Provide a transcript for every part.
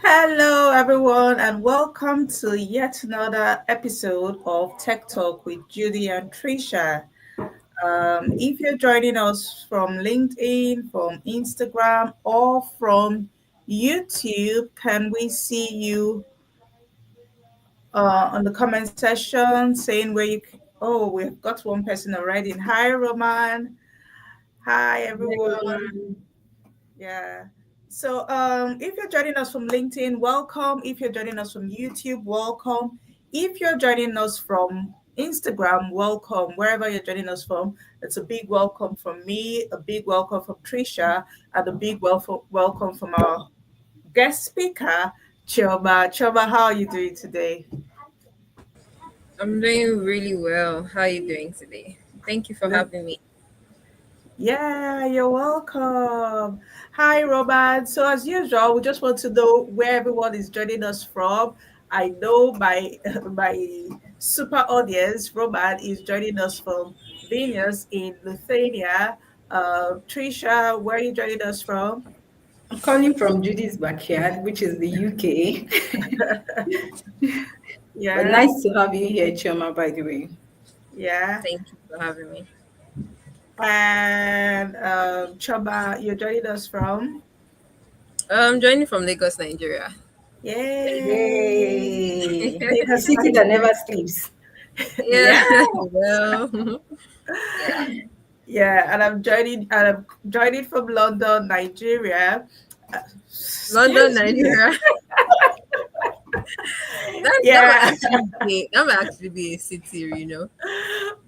Hello, everyone, and welcome to yet another episode of Tech Talk with Judy and Tricia. If you're joining us from LinkedIn, from Instagram, or from YouTube, can we see you on the comment section saying where Oh, we've got one person already. Hi, Roman. Hi, everyone. Everyone. Yeah. So if you're joining us from LinkedIn, welcome. If you're joining us from YouTube, welcome. If you're joining us from Instagram, welcome. Wherever you're joining us from, it's a big welcome from me, a big welcome from Trisha, and a big welcome from our guest speaker, Choba. Choba, how are you doing today? I'm doing really well. How are you doing today? Thank you for Good. having me. Yeah, you're welcome. Hi, Robert. So, as usual, we just want to know where everyone is joining us from. I know my my super audience, Robert, is joining us from Vilnius in Lithuania. Trisha, where are you joining us from? I'm calling from Judy's backyard, which is the UK. But Yeah, nice to have you here, Chioma, by the way. yeah. Thank you for having me. And Choba, you're joining us from? I'm joining from Lagos, Nigeria. Yay! Yay! The city that never sleeps. Yeah, Yeah. well, yeah. Yeah, and I'm joining from London, Nigeria. London, Excuse me. Nigeria. That Yeah. might actually be a city, you know.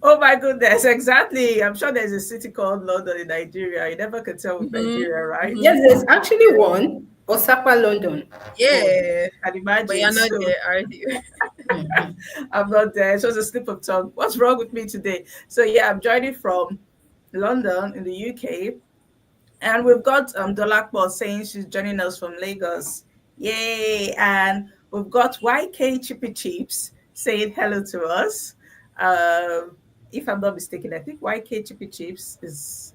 Oh my goodness, exactly. I'm sure there's a city called London in Nigeria. You never can tell with Nigeria, right? Yes, there's actually one, Osaka, London. Oh, Yeah, can but imagine. you're not So there, are you? Mhm. I'm not there. It was a slip of tongue. What's wrong with me today? So yeah, I'm joining from London in the UK. And we've got Dolakbo saying she's joining us from Lagos. Yay! And we've got YK Chippy Chips saying hello to us. If I'm not mistaken, I think YK Chippy Chips is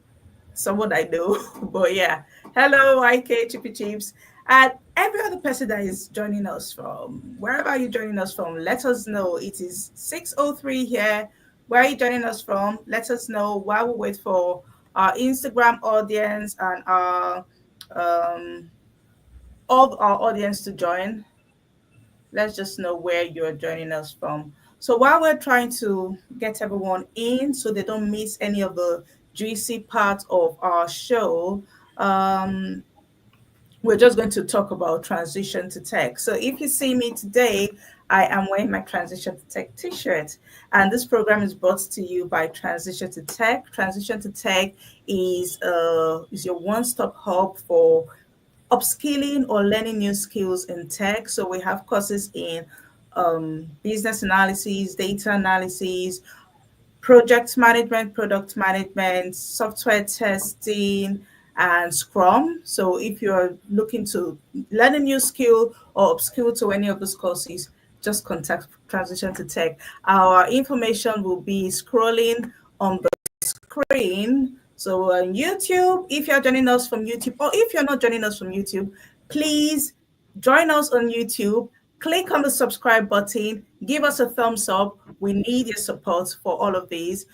someone I know. But yeah, hello YK Chippy Chips. And every other person that is joining us from wherever you're joining us from, let us know. It is 6:03 here. Where are you joining us from? Let us know while we wait for our Instagram audience and our all our audience to join. Let's just know where you're joining us from. So while we're trying to get everyone in so they don't miss any of the juicy parts of our show, um, we're just going to talk about transition to tech. So if you see me today, I am wearing my Transition to Tech t-shirt. And this program is brought to you by Transition to Tech. Transition to Tech is your one-stop hub for upskilling or learning new skills in tech. So we have courses in business analysis, data analysis, project management, product management, software testing, and Scrum. So if you're looking to learn a new skill or upskill to any of those courses, just contact Transition to Tech. Our information will be scrolling on the screen. So on YouTube, if you're joining us from YouTube, or if you're not joining us from YouTube, please join us on YouTube. Click on the subscribe button. Give us a thumbs up. We need your support for all of these.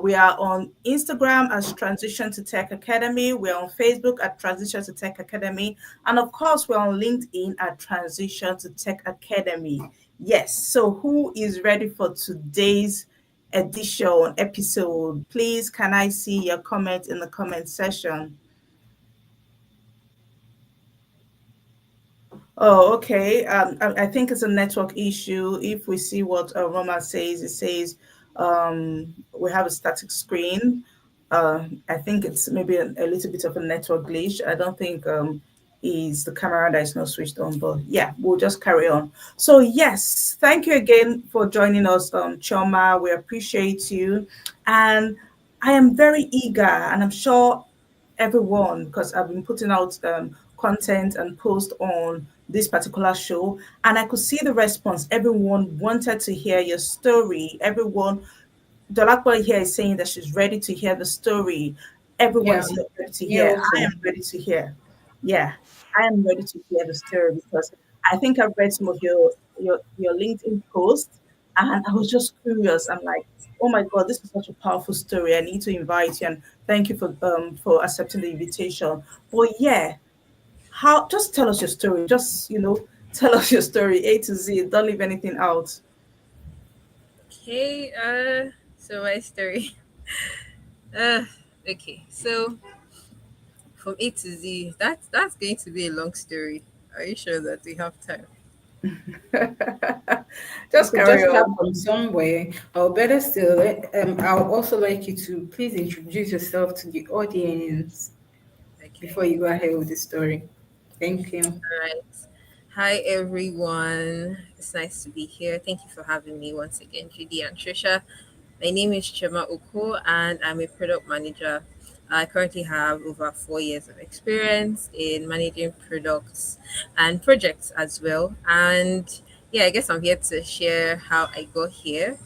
We are on Instagram as Transition to Tech Academy. We're on Facebook at Transition to Tech Academy. And of course, we're on LinkedIn at Transition to Tech Academy. Yes. So, who is ready for today's edition episode? Please, can I see your comment in the comment section? Oh, okay. I think it's a network issue. If we see what Roma says, it says we have a static screen. I think it's maybe a little bit of a network glitch. I don't think is the camera that is not switched on, but yeah, we'll just carry on. So yes, thank you again for joining us, Choma. We appreciate you, and I am very eager, and I'm sure everyone, because I've been putting out content and post on this particular show, and I could see the response. Everyone wanted to hear your story. Everyone, Dolakwa here is saying that she's ready to hear the story. Everyone Yeah, is here ready to me hear. I also. am ready to hear. Yeah, I am ready to hear the story because I think I've read some of your LinkedIn posts, and I was just curious. I'm like, oh my god, this is such a powerful story. I need to invite you, and thank you for accepting the invitation. But yeah, how? Just tell us your story. Just tell us your story A to Z. Don't leave anything out. Okay, so my story. Uh, okay, so from A to Z, that's going to be a long story. Are you sure that we have time? We Just could carry just start on. from somewhere, or better still, I'll also like you to please introduce yourself to the audience Okay. before you go ahead with the story. Thank you. All right. Hi, everyone. It's nice to be here. Thank you for having me once again, Judy and Tricia. My name is Chema Oko, and I'm a product manager. I currently have over 4 years of experience in managing products and projects as well. And yeah, I guess I'm here to share how I got here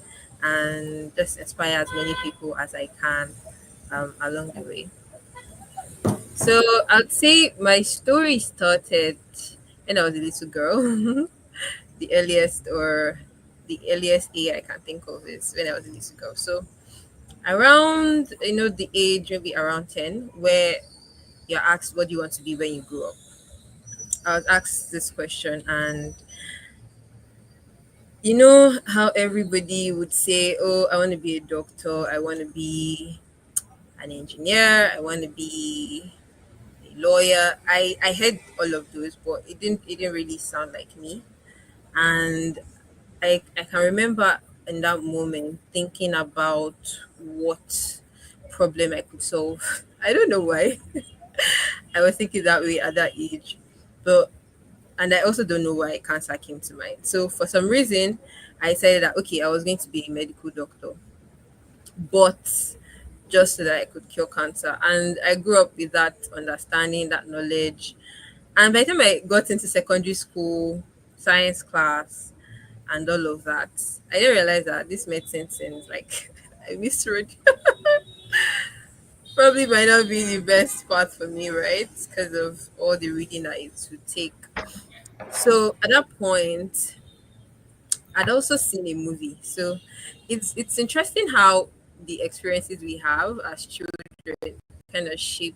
and just inspire as many people as I can along the way. So I'd say my story started when I was a little girl. The earliest age I can think of is when I was a little girl. So around the age maybe around 10, where you're asked what do you want to be when you grow up. I was asked this question, and you know how everybody would say, oh, I want to be a doctor, I want to be an engineer, I want to be a lawyer. I heard all of those, but it didn't really sound like me. And I can remember in that moment thinking about what problem I could solve. I don't know why I was thinking that way at that age, but and I also don't know why cancer came to mind. So for some reason, I said that okay, I was going to be a medical doctor, but just so that I could cure cancer. And I grew up with that understanding, that knowledge. And by the time I got into secondary school, science class, and all of that, I didn't realize that this medicine seems like I misread. Probably might not be the best part for me, right? Because of all the reading that it would take. So at that point, I'd also seen a movie. So it's interesting how the experiences we have as children kind of shape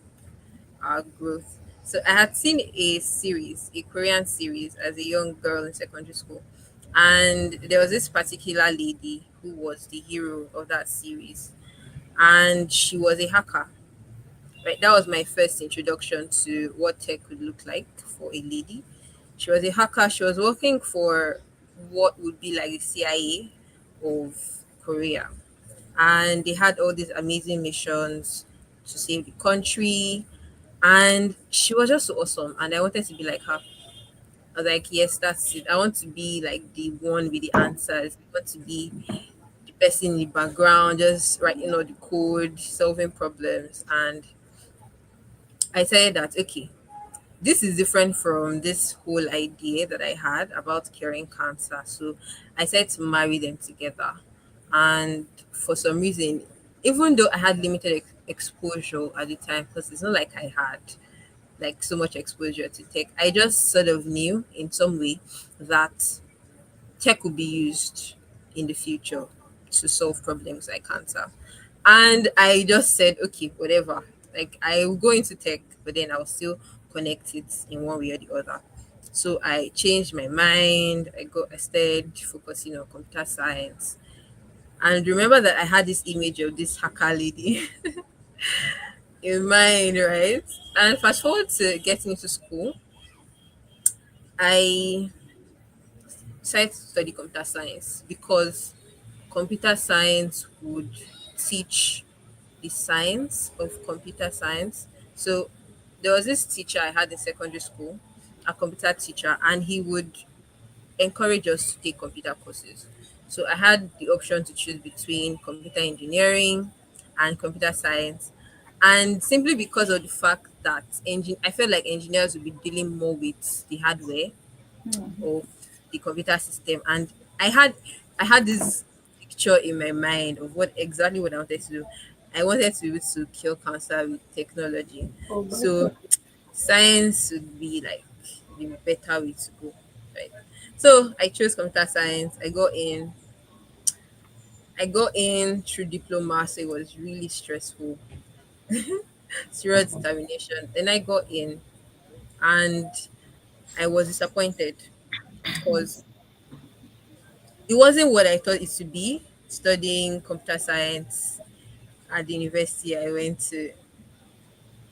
our growth. So I had seen a series, a Korean series, as a young girl in secondary school. And there was this particular lady who was the hero of that series. And she was a hacker. Right. That was my first introduction to what tech could look like for a lady. She was a hacker. She was working for what would be like the CIA of Korea. And they had all these amazing missions to save the country, and she was just so awesome, and I wanted to be like her. I was like, yes, that's it. I want to be like the one with the answers. I want to be the person in the background, just writing all the code, solving problems. And I said that okay, this is different from this whole idea that I had about curing cancer. So I said to marry them together. And for some reason, even though I had limited exposure at the time, because it's not like I had like so much exposure to tech. I just sort of knew in some way that tech would be used in the future to solve problems like cancer. And I just said, okay, whatever. Like I will go into tech, but then I'll still connect it in one way or the other. So I changed my mind. I started focusing on computer science. And remember that I had this image of this hacker lady in mind, right? And fast forward to getting into school, I decided to study computer science because computer science would teach the science of computer science. So there was this teacher I had in secondary school, a computer teacher, and he would encourage us to take computer courses. So I had the option to choose between computer engineering and computer science. And simply because of the fact that I felt like engineers would be dealing more with the hardware of the computer system. And I had I had this picture in my mind of what I wanted to do. I wanted to be able to cure cancer with technology. Oh my So god. science would be like the better way to go. right? So I chose computer science. I got in through diploma, so it was really stressful, serious determination. Then I got in, and I was disappointed because it wasn't what I thought it to be. Studying computer science at the university I went to,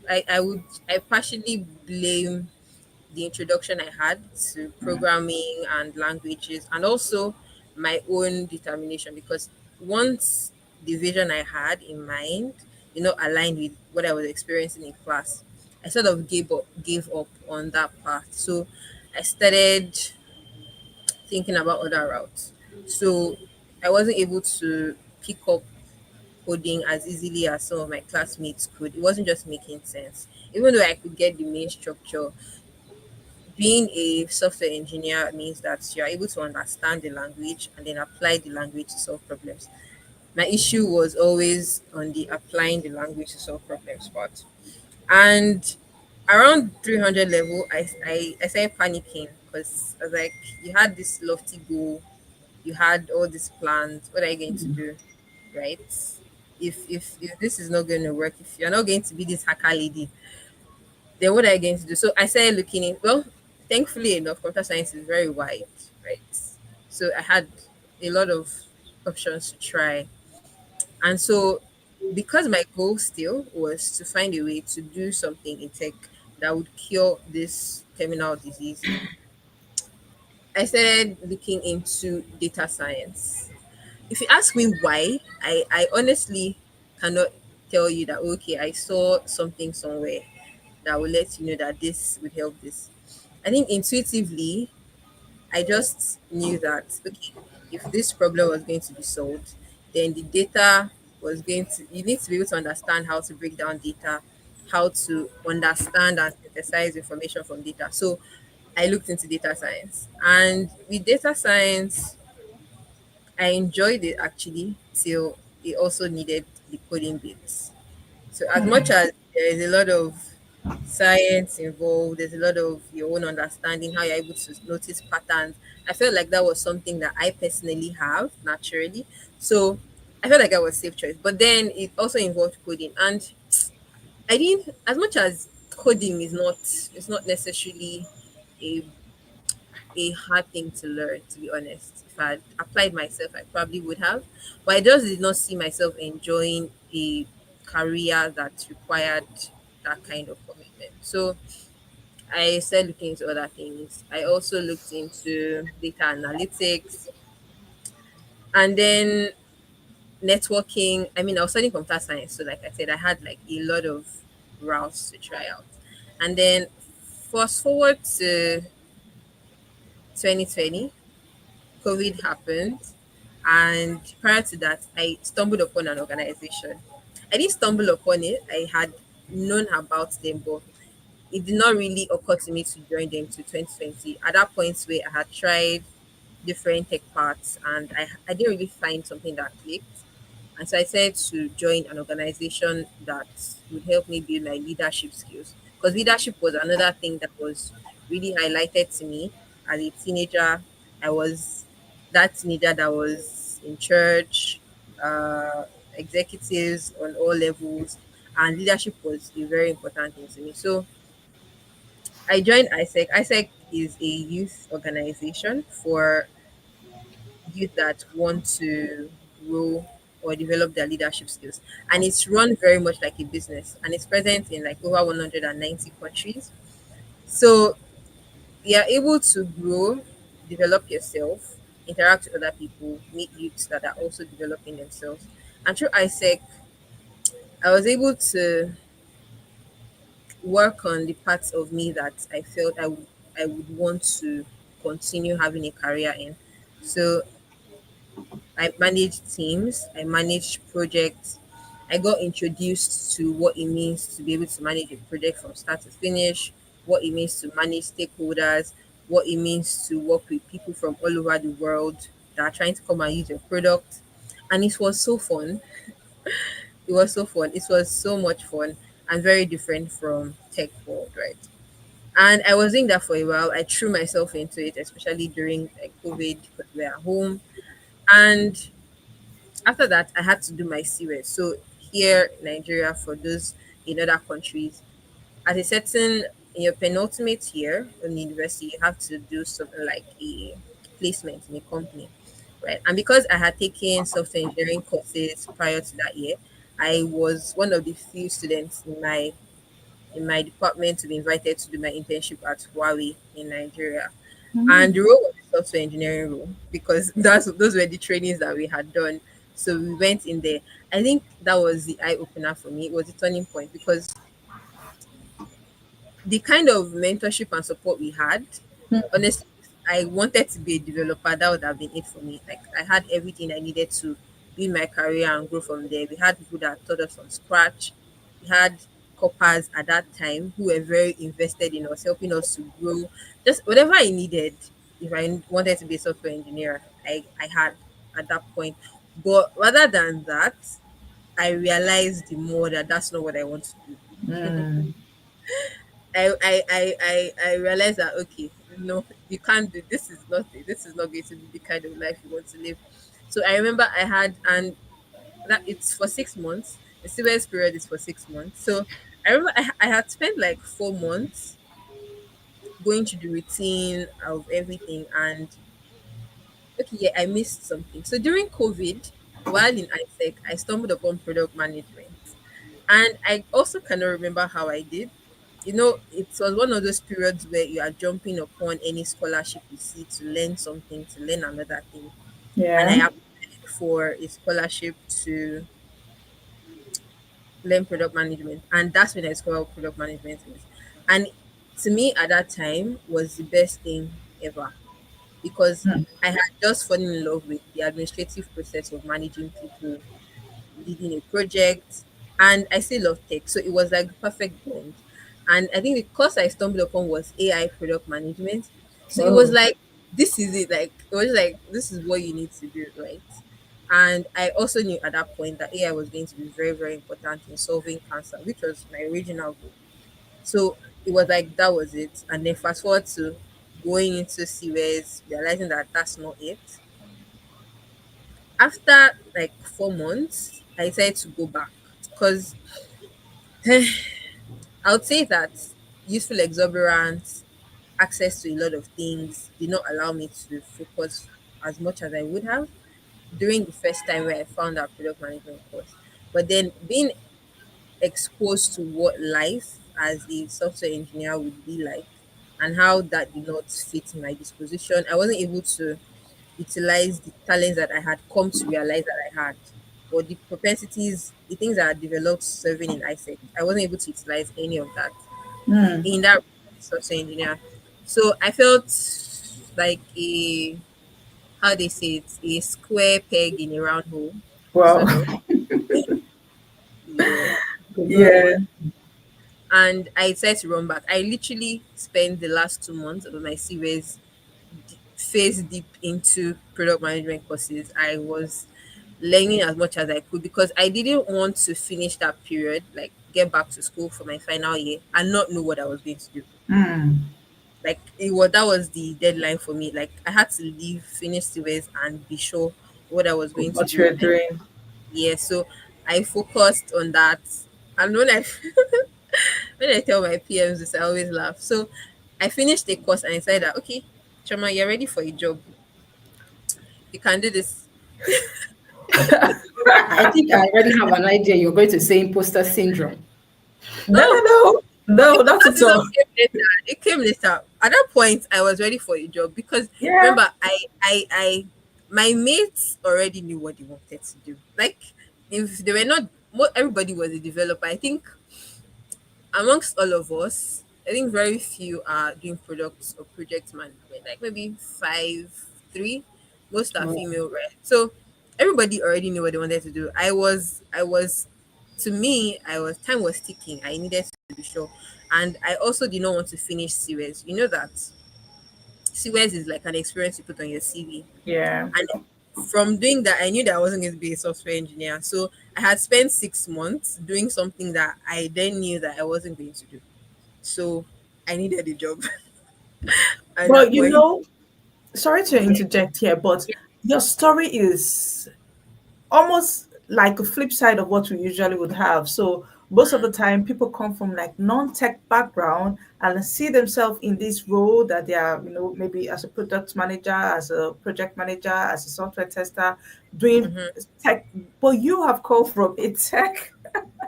I partially blame the introduction I had to programming and languages, and also my own determination, because once the vision I had in mind, aligned with what I was experiencing in class, I sort of gave up on that path. So I started thinking about other routes. So I wasn't able to pick up coding as easily as some of my classmates could. It wasn't just making sense. Even though I could get the main structure, being a software engineer means that you are able to understand the language and then apply the language to solve problems. My issue was always on the applying the language to solve problems part. And around 300 level, I started panicking because I was like, you had this lofty goal, you had all these plans. What are you going to do? Right? If this is not going to work, if you're not going to be this hacker lady, then what are you going to do? So I started looking in. Well, thankfully enough, computer science is very wide, right? So I had a lot of options to try. And so, because my goal still was to find a way to do something in tech that would cure this terminal disease, I started looking into data science. If you ask me why, I honestly cannot tell you that, okay, I saw something somewhere that will let you know that this would help this. I think intuitively, I just knew that, okay, if this problem was going to be solved, then the data was going to, you need to be able to understand how to break down data, how to understand and synthesize information from data. So I looked into data science. And with data science, I enjoyed it actually till it also needed the coding bits. So as much as there is a lot of science involved, there's a lot of your own understanding, how you're able to notice patterns. I felt like that was something that I personally have naturally. So I felt like I was safe choice. But then it also involved coding. And I didn't, as much as coding is not, it's not necessarily a hard thing to learn, to be honest. If I had applied myself, I probably would have. But I just did not see myself enjoying a career that required that kind of commitment. So I started looking into other things. I also looked into data analytics, and then networking. I mean, I was studying computer science. So, like I said, I had like a lot of routes to try out. And then fast forward to 2020, COVID happened, and prior to that, I stumbled upon an organization. I didn't stumble upon it, I had known about them, but it did not really occur to me to join them to 2020. At that point where I had tried different tech parts and I didn't really find something that clicked. And so I said to join an organization that would help me build my leadership skills. Because leadership was another thing that was really highlighted to me as a teenager. I was that teenager that was in church, uh, executives on all levels, and leadership was a very important thing to me. So I joined ISEC. ISEC is a youth organization for youth that want to grow or develop their leadership skills. And it's run very much like a business, and it's present in like over 190 countries. So you are able to grow, develop yourself, interact with other people, meet youths that are also developing themselves. And through ISEC, I was able to work on the parts of me that I felt I would want to continue having a career in. So I managed teams, I managed projects. I got introduced to what it means to be able to manage a project from start to finish, what it means to manage stakeholders, what it means to work with people from all over the world that are trying to come and use your product. And it was so fun. It was so fun. It was so much fun and very different from tech world, right? And I was doing that for a while. I threw myself into it, especially during like COVID because we were at home. And after that, I had to do my CWES. So here in Nigeria, for those in other countries, at a certain in your penultimate year in university, you have to do something like a placement in a company, right? And because I had taken software engineering courses prior to that year, I was one of the few students in my department to be invited to do my internship at Huawei in Nigeria. And the role was a software engineering role because those were the trainings that we had done. So we went in there. I think that was the eye opener for me. It was a turning point because the kind of mentorship and support we had, honestly, if I wanted to be a developer, that would have been it for me. Like I had everything I needed to build my career and grow from there. We had people that taught us from scratch. We had coppers at that time who were very invested in us, helping us to grow. Just whatever I needed, if I wanted to be a software engineer, I had at that point. But rather than that, I realized the more that that's not what I want to do. Mm. I realized that okay, no, you can't do this. Is not this is not going to be the kind of life you want to live. So I remember I had and that it's for 6 months. The CBS period is for 6 months. So I remember I had spent like 4 months going through the routine of everything and okay, yeah, I missed something. So during COVID, while in ISEC, I stumbled upon product management. And I also cannot remember how I did. You know, it was one of those periods where you are jumping upon any scholarship you see to learn something, to learn another thing. And I Yeah. applied for a scholarship to learn product management. And that's when I discovered what product management is. And to me at that time was the best thing ever because Mm. I had just fallen in love with the administrative process of managing people, leading a project, and I still love tech. So it was like the perfect blend. And I think the course I stumbled upon was AI product management. So it was Whoa. like, this is it. Like, it was like, this is what you need to do, right? And I also knew at that point that AI was going to be very, very important in solving cancer, which was my original goal. So it was like, that was it. And then fast forward to going into CWES, realizing that that's not it. After like 4 months, I decided to go back because I would say that useful exuberance, access to a lot of things did not allow me to focus as much as I would have during the first time where I found out product management course. But then being exposed to what life as a software engineer would be like and how that did not fit in my disposition, I wasn't able to utilize the talents that I had come to realize that I had, or the propensities, the things that I developed serving in ISEC. I wasn't able to utilize any of that Mm. in that software engineer. So I felt like a how they say it, a square peg in a round hole, Wow. sort of. Yeah. Good Yeah. luck. And I decided to run back. I literally spent the last 2 months of my series face deep into product management courses. I was learning as much as I could because I didn't want to finish that period, like get back to school for my final year and not know what I was going to do. Mm. Like that was the deadline for me. Like I had to leave, finish series and be sure what I was going to What do. you're doing. Yeah, so I focused on that. And when I when I tell my PMs this, I always laugh. So I finished the course and I said that okay, Chama, you're ready for a job. You can do this. I think I already have an idea. You're going to say imposter syndrome. No, no, Oh, no. No, not that at syndrome all. came later. It came later. At that point, I was ready for a job because Yeah. remember, my mates already knew what they wanted to do. Like, if they were not, everybody was a developer. I think amongst all of us, I think very few are doing products or project management. Like maybe five, three. Most are Oh, female, right? So everybody already knew what they wanted to do. To me, I was time was ticking. I needed to be sure, and I also did not want to finish CWES. You know that CWES is like an experience you put on your CV, Yeah. and from doing that, I knew that I wasn't going to be a software engineer. So I had spent 6 months doing something that I then knew that I wasn't going to do. So I needed a job at that But you point. know, sorry to interject here, but your story is almost like a flip side of what we usually would have. So most of the time people come from like non-tech background and see themselves in this role that they are, maybe as a product manager, as a project manager, as a software tester, doing Hmm. tech. But you have come from a tech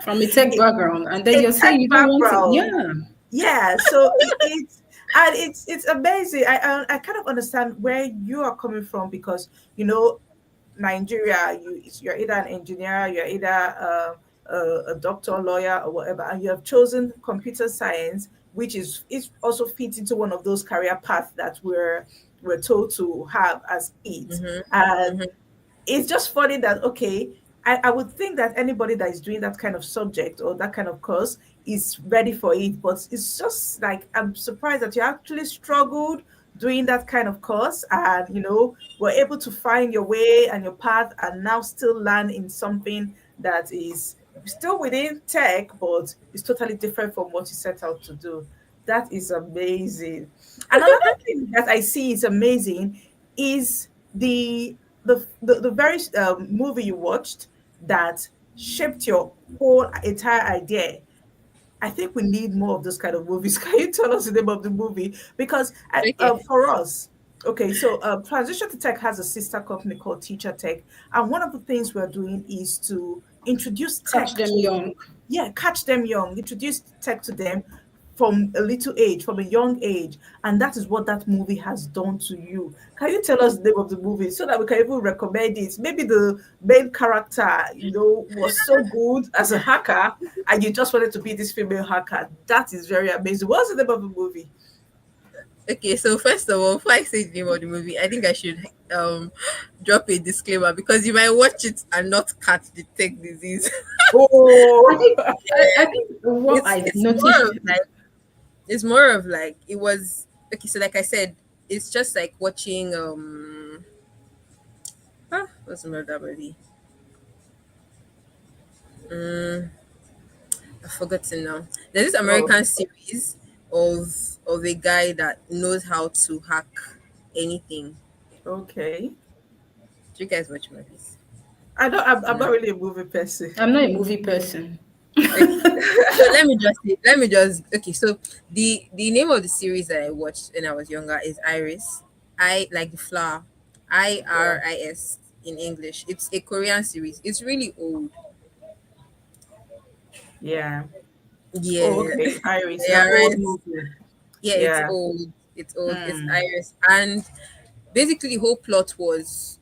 From a tech background, and then a you're tech saying you don't want it. background. Yeah. Yeah, so it's and it's amazing. I kind of understand where you are coming from because Nigeria, you're either an engineer, you're either a doctor, lawyer, or whatever, and you have chosen computer science, which is also fits into one of those career paths that we're told to have as kids. Hmm. And Hmm. it's just funny that okay, I would think that anybody that is doing that kind of subject or that kind of course is ready for it, but it's just like I'm surprised that you actually struggled doing that kind of course and were able to find your way and your path and now still land in something that is still within tech but is totally different from what you set out to do. That is amazing. And another thing that I see is amazing is the very movie you watched that shaped your whole entire idea. I think we need more of those kind of movies. Can you tell us the name of the movie? Because Okay. for us, okay, so Transition to Tech has a sister company called Teacher Tech, and one of the things we're doing is to introduce Catch tech them to, young. yeah, catch them young, introduce tech to them from a little age, from a young age, and that is what that movie has done to you. Can you tell us the name of the movie so that we can even recommend it? Maybe the main character, was so good as a hacker, and you just wanted to be this female hacker. That is very amazing. What's the name of the movie? Okay, so first of all, before I say the name of the movie, I think I should um drop a disclaimer because you might watch it and not catch the tech disease. I Oh, think I think what it's I've it's more noticed. of like it's more of like it was okay. So like I said, it's just like watching what's the name of that movie? Mm, I've forgotten now. There's this oh, American series of a guy that knows how to hack anything. okay. Do you guys watch movies? I don't. I'm No. not really a movie person. I'm not a movie person. Okay. So let me just okay. So the name of the series that I watched when I was younger is Iris. I like the flower. Yeah, IRIS in English. It's a Korean series. It's really old. yeah. Oh, Yeah. okay. Iris, Yeah, an old right. movie. Yeah, it's Yeah. old. It's old. It's Mm, Iris. And basically the whole plot was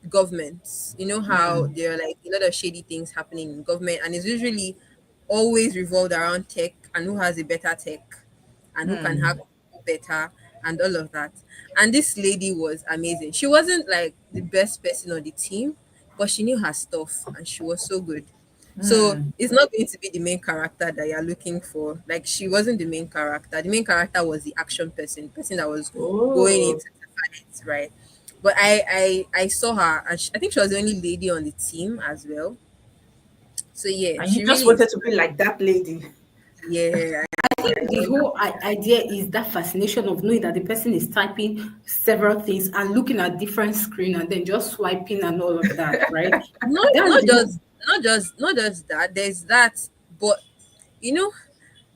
government. You know how mm, there are like a lot of shady things happening in government, and it's usually always revolved around tech and who has a better tech and who can hack mm. better and all of that. And this lady was amazing. She wasn't like the best person on the team, but she knew her stuff and she was so good. So Mm. it's not going to be the main character that you're looking for. Like she wasn't the main character. The main character was the action person that was going Oh, into the fight, right? But I saw her, and I think she was the only lady on the team as well. So yeah, and you she just really, wanted to be like that lady. yeah, I think the whole idea is that fascination of knowing that the person is typing several things and looking at different screen and then just swiping and all of that, right? not That's not the whole. just not just that. There's that, but you know,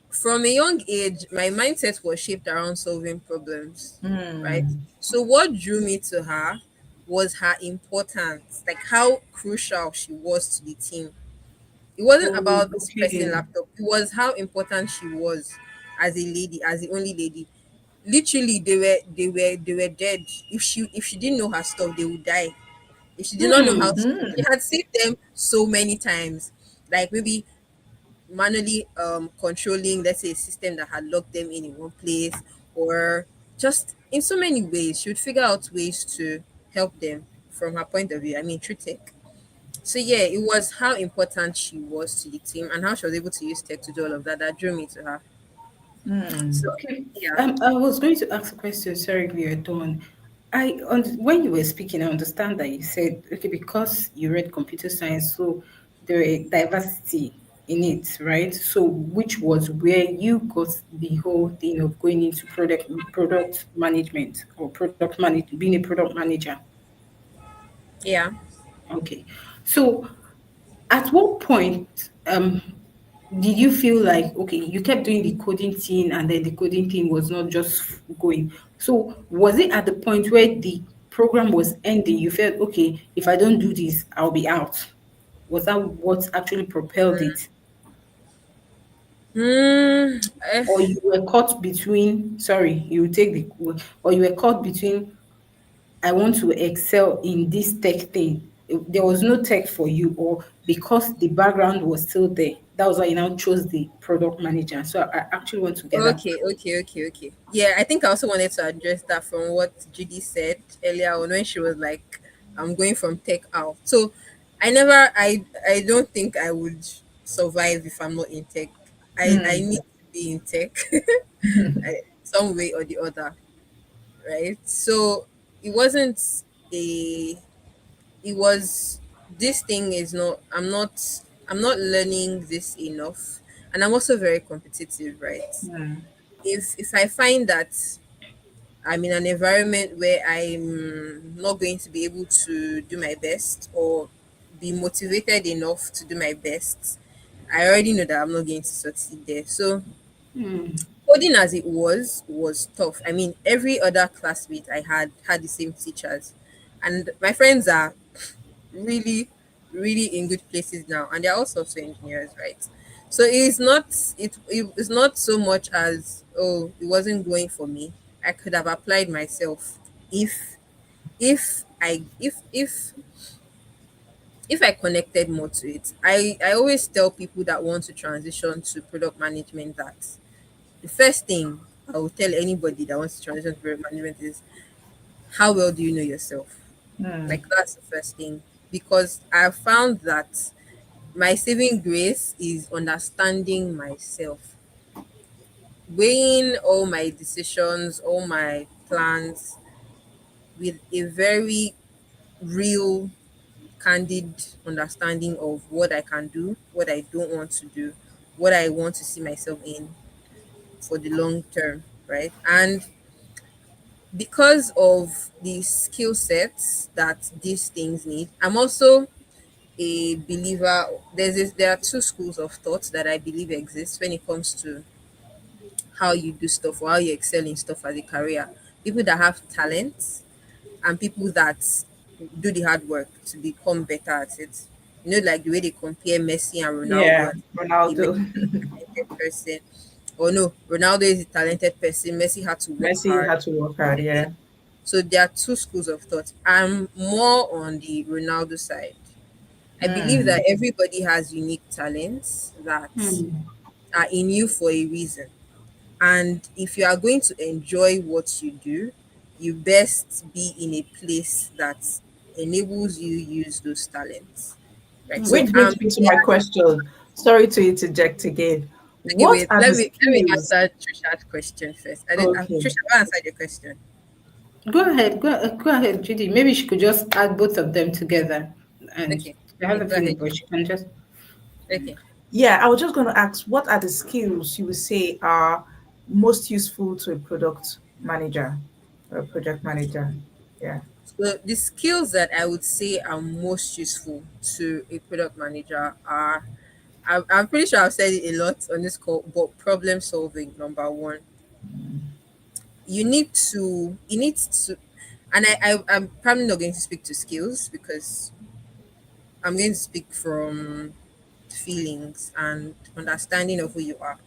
from a young age, my mindset was shaped around solving problems, right? Mm. So what drew me to her was her importance, like how crucial she was to the team. It wasn't Oh, about this pressing okay. laptop. It was how important she was as a lady, as the only lady. Literally, they were dead. If she didn't know her stuff, they would die. If she did not know how to, Mm. she had saved them so many times. Like maybe manually controlling, let's say, a system that had locked them in one place, or just in so many ways, she would figure out ways to help them from her point of view. I mean, through tech. So yeah, it was how important she was to the team and how she was able to use tech to do all of that that drew me to her. Mm. So Okay. yeah. I was going to ask a question. Sorry, we are done. When you were speaking, I understand that you said okay because you read computer science, so there are diversity. in it, right? So which was where you got the whole thing of going into product management or being a product manager. Yeah. Okay. So at what point did you feel like, okay, you kept doing the coding thing and then the coding thing was not just going? So was it at the point where the program was ending, you felt, okay, if I don't do this, I'll be out? Was that what actually propelled it? Hmm. Or you were caught between, sorry, you take the, or you were caught between, I want to excel in this tech thing. There was no tech for you, or because the background was still there, that was why you now chose the product manager. So I actually want to get that. Okay. Yeah, I think I also wanted to address that from what Judy said earlier on when she was like, "I'm going from tech out." So, I don't think I would survive if I'm not in tech. I need to be in tech, some way or the other, right? So it wasn't a. It was this thing is not. I'm not learning this enough, and I'm also very competitive, right? If I find that I'm in an environment where I'm not going to be able to do my best or be motivated enough to do my best, I already know that I'm not going to succeed there. So coding as it was tough. I mean, every other classmate I had the same teachers, and my friends are really, really in good places now, and they're all software engineers, right? So it's not so much as, oh, it wasn't going for me. I could have applied myself if if I connected more to it. I always tell people that want to transition to product management that the first thing I will tell anybody that wants to transition to product management is, how well do you know yourself? Like, that's the first thing, because I found that my saving grace is understanding myself, weighing all my decisions, all my plans with a very real, candid understanding of what I can do, what I don't want to do, what I want to see myself in for the long term, right? And because of the skill sets that these things need, I'm also a believer. There are two schools of thought that I believe exist when it comes to how you do stuff or how you excel in stuff as a career. People that have talent and people that do the hard work to become better at it. You know, like the way they compare Messi and Ronaldo Yeah, and a very Ronaldo. talented person. Or no, Ronaldo is a talented person. Messi had to work Messi hard. had to work hard, yeah. So there are two schools of thought. I'm more on the Ronaldo side. I believe that everybody has unique talents that are in you for a reason. And if you are going to enjoy what you do, you best be in a place that enables you use those talents. Right. So Which brings me to my question. Sorry to interject again. okay, What wait. are the Let me skills? answer Trisha's question first. I didn't Okay. Trisha, I answered your question. Go ahead, Judy. Maybe she could just add both of them together, and Okay. I have Okay, a go feeling, ahead. but she can just. Okay. Yeah, I was just going to ask, what are the skills you would say are most useful to a product manager or a project manager? Yeah. So the skills that I would say are most useful to a product manager are, I'm pretty sure I've said it a lot on this call, but problem solving, number one. You need to, and I'm probably not going to speak to skills because I'm going to speak from feelings and understanding of who you are.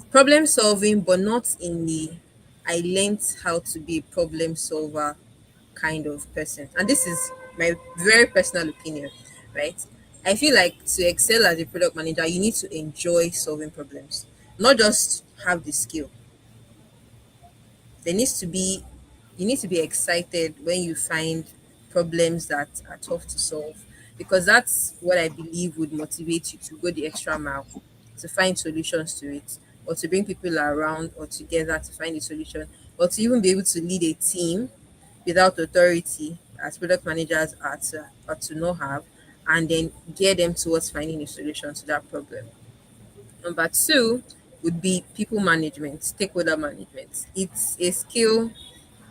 Problem solving, but not in the I learned how to be a problem solver kind of person. And this is my very personal opinion, right? I feel like to excel as a product manager, you need to enjoy solving problems, not just have the skill. There needs to be You need to be excited when you find problems that are tough to solve, because that's what I believe would motivate you to go the extra mile to find solutions to it, or to bring people around or together to find a solution, or to even be able to lead a team without authority, as product managers are to not have, and then gear them towards finding a solution to that problem. Number two would be people management, stakeholder management. It's a skill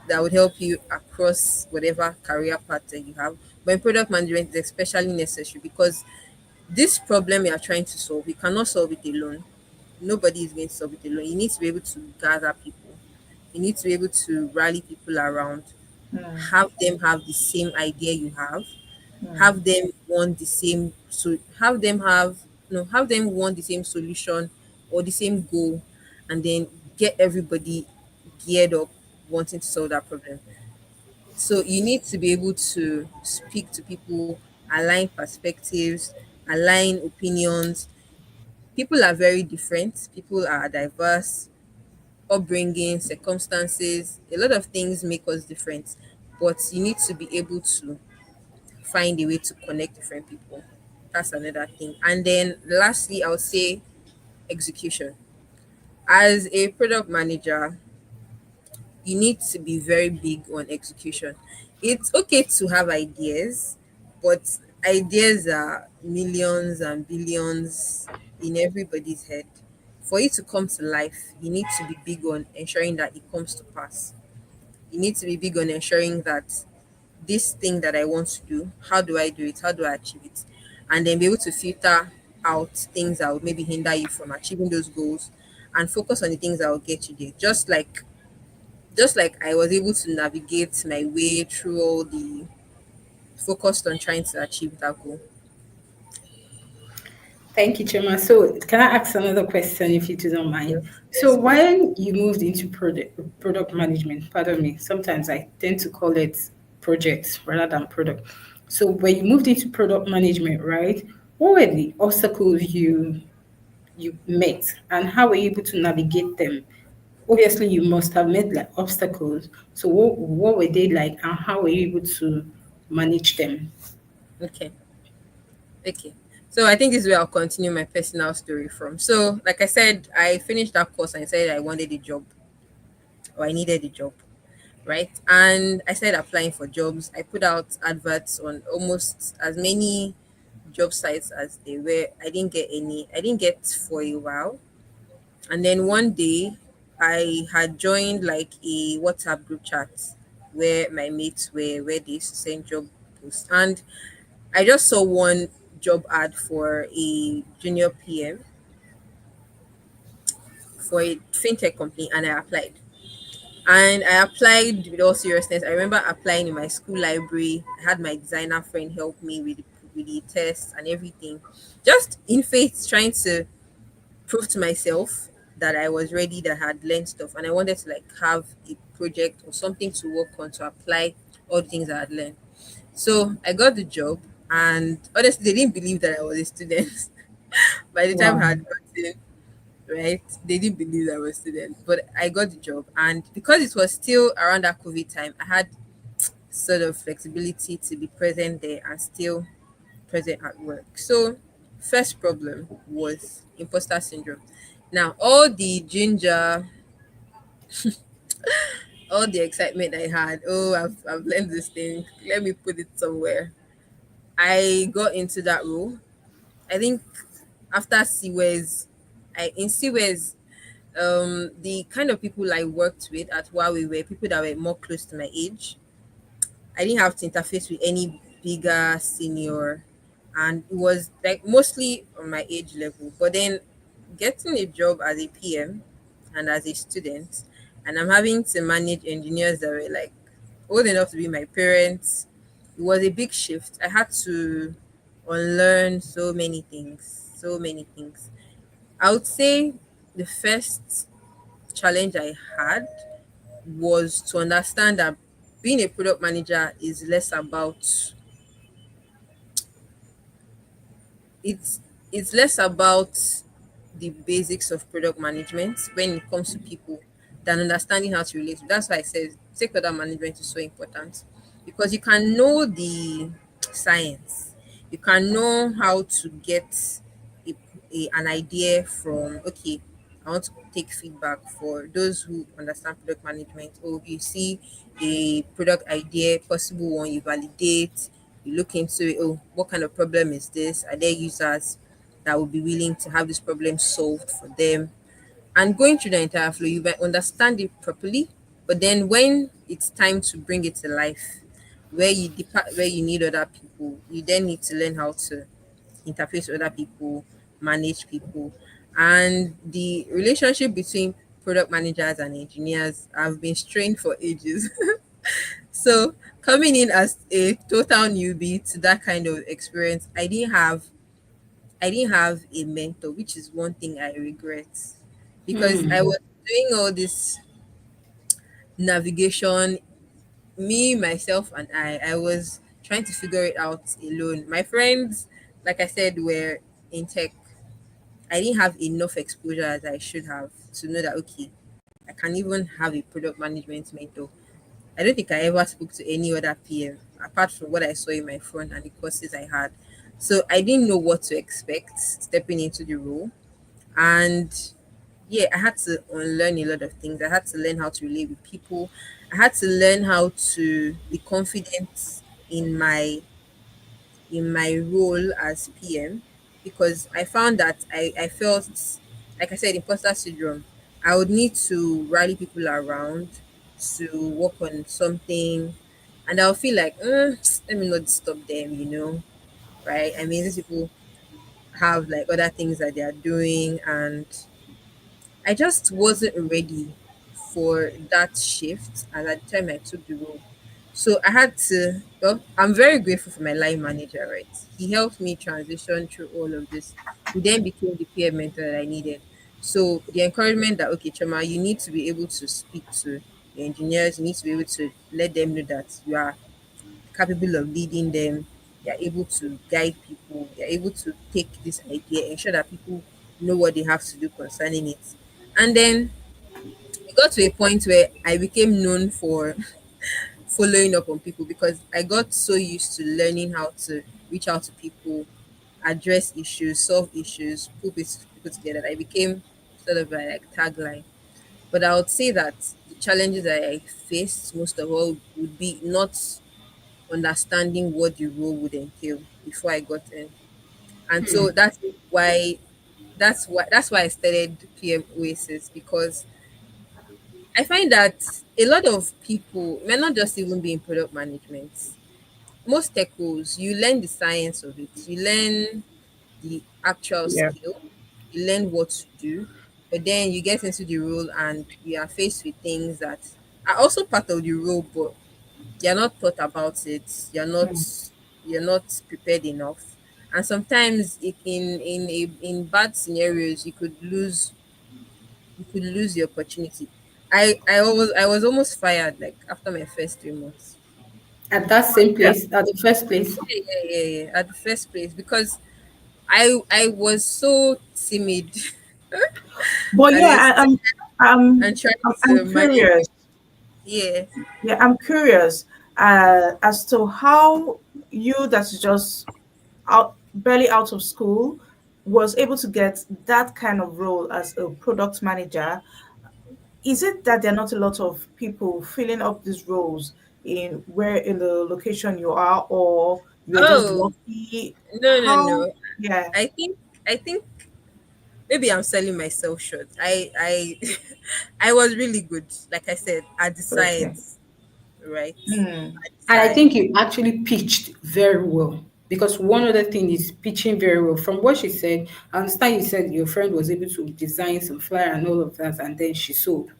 that would help you across whatever career path that you have. But in product management, it's especially necessary because this problem you are trying to solve, you cannot solve it alone. Nobody is going to solve it alone. You need to be able to gather people. You need to be able to rally people around, Mm, have them have the same idea you have them want the same, so have them have, have them want the same solution or the same goal, and then get everybody geared up wanting to solve that problem. So you need to be able to speak to people, align perspectives, align opinions. People are very different, people are diverse, upbringing, circumstances, a lot of things make us different, but you need to be able to find a way to connect different people. That's another thing. And then lastly, I would say execution. As a product manager, you need to be very big on execution. It's okay to have ideas, but ideas are millions and billions in everybody's head. For it to come to life, you need to be big on ensuring that it comes to pass. You need to be big on ensuring that this thing that I want to do, how do I do it? How do I achieve it? And then be able to filter out things that would maybe hinder you from achieving those goals and focus on the things that will get you there. Just like I was able to navigate my way through all the focused on trying to achieve that goal. Thank you, Chema. So, can I ask another question if you don't mind? Yes, So, yes, please. when you moved into product management, pardon me, sometimes I tend to call it project rather than product. So, when you moved into product management, right? What were the obstacles you met, and how were you able to navigate them? Obviously, you must have met like obstacles. So, what were they like, and how were you able to manage them? Okay. Okay. So I think this is where I'll continue my personal story from. So, like I said, I finished that course and I said I wanted a job or I needed a job, right? And I started applying for jobs. I put out adverts on almost as many job sites as they were. I didn't get any. I didn't get for a while. And then one day I had joined like a WhatsApp group chat where my mates were, where they used to send job posts. And I just saw one job ad for a junior PM for a fintech company and I applied. And I applied with all seriousness. I remember applying in my school library. I had my designer friend help me with the tests and everything. Just in faith, trying to prove to myself that I was ready, that I had learned stuff, and I wanted to like have a project or something to work on to apply all the things I had learned. So I got the job, and honestly, they didn't believe that I was a student. By the time I Wow. had gotten right, they didn't believe that I was a student, but I got the job, and because it was still around that COVID time, I had sort of flexibility to be present there and still present at work. So, first problem was imposter syndrome. Now, all the ginger, all the excitement I had, oh, I've learned this thing, let me put it somewhere. I got into that role. I think after CWES, in CWES, the kind of people I worked with at Huawei were people that were more close to my age. I didn't have to interface with any bigger senior, and it was like mostly on my age level. But then getting a job as a PM and as a student, and I'm having to manage engineers that were like old enough to be my parents, it was a big shift. I had to unlearn so many things, so many things. I would say the first challenge I had was to understand that being a product manager is less about it's it's less about the basics of product management when it comes to people than understanding how to relate. That's why I said stakeholder management is so important because you can know the science, you can know how to get an idea from okay. I want to take feedback for those who understand product management. Oh, you see a product idea, possible one, you validate, You look into it. Oh, what kind of problem is this? Are there users that will be willing to have this problem solved for them? And going through the entire flow, you might understand it properly, but then when it's time to bring it to life, where you depart, where you need other people, you then need to learn how to interface with other people, manage people, and the relationship between product managers and engineers have been strained for ages. So coming in as a total newbie to that kind of experience, I didn't have a mentor, which is one thing I regret, because I was doing all this navigation, me, myself, and I was trying to figure it out alone. My friends, like I said, were in tech. I didn't have enough exposure as I should have to know that okay, I can even have a product management mentor. I don't think I ever spoke to any other PM apart from what I saw in my front and the courses I had. So I didn't know what to expect stepping into the role. And yeah, I had to unlearn a lot of things. I had to learn how to relate with people. I had to learn how to be confident in my in my role as PM, because I found that I felt, like I said, imposter syndrome. I would need to rally people around to work on something, and I'll feel like, let me not disturb them, right? I mean, these people have like other things that they are doing, and I just wasn't ready for that shift. And at the time I took the role, so I had to. Well, I'm very grateful for my line manager. Right, he helped me transition through all of this. He then became the peer mentor that I needed. So the encouragement that okay, Chama, you need to be able to speak to your engineers. You need to be able to let them know that you are capable of leading them. You're able to guide people. You're able to take this idea, ensure that people know what they have to do concerning it. And then it got to a point where I became known for following up on people, because I got so used to learning how to reach out to people, address issues, solve issues, put people together. I became sort of a like tagline. But I would say that the challenges that I faced most of all would be not understanding what the role would entail before I got in. And so why that's why I studied PM Oasis, because I find that a lot of people may not just even be in product management. Most tech roles, you learn the science of it, you learn the actual Yeah. skill, you learn what to do, but then you get into the role and you are faced with things that are also part of the role, but you're not thought about it, you're not prepared enough. And sometimes in bad scenarios you could lose the opportunity. I was almost fired like after my first 3 months. At that same Yeah. place, at the first place. Yeah, at the first place, because I was so timid But and yeah, excited and trying I'm to manage curious. people. Yeah. Yeah, I'm curious as to how you that's just barely out of school was able to get that kind of role as a product manager. Is it that there are not a lot of people filling up these roles in the location you are, or you're just Oh, lucky? no, no, How? no. Yeah, I think maybe I'm selling myself short. I I was really good, like I said, at the okay. science, right? Hmm. At the And I think science. you actually pitched very well. Because one other thing is pitching very well. From what she said, I understand you said your friend was able to design some flyer and all of that, and then she sold.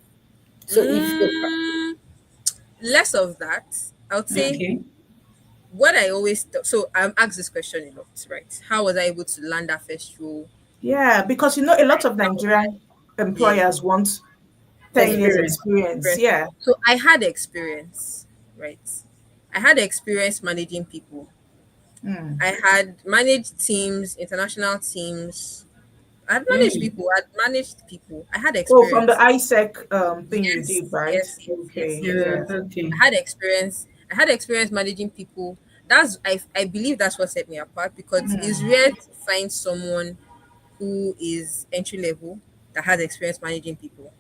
So if the Mm, less of that. I would say okay, what I always so I'm asked this question a lot, right? How was I able to land that first role? Yeah, because a lot of How was I? Nigerian Yeah, employers want 10 years experience. experience. right. Yeah. So I had experience, right? I had experience managing people. Hmm. I had managed teams, international teams. I had managed Mm. people. I'd managed people. I had Oh, from the experience. ISEC thing you did, Yes, right? yes, yes, yes, Okay. yes, Yeah. yes. Okay. I had experience. I had experience managing people. I believe that's what set me apart, because it's Hmm. rare to find someone who is entry level that has experience managing people.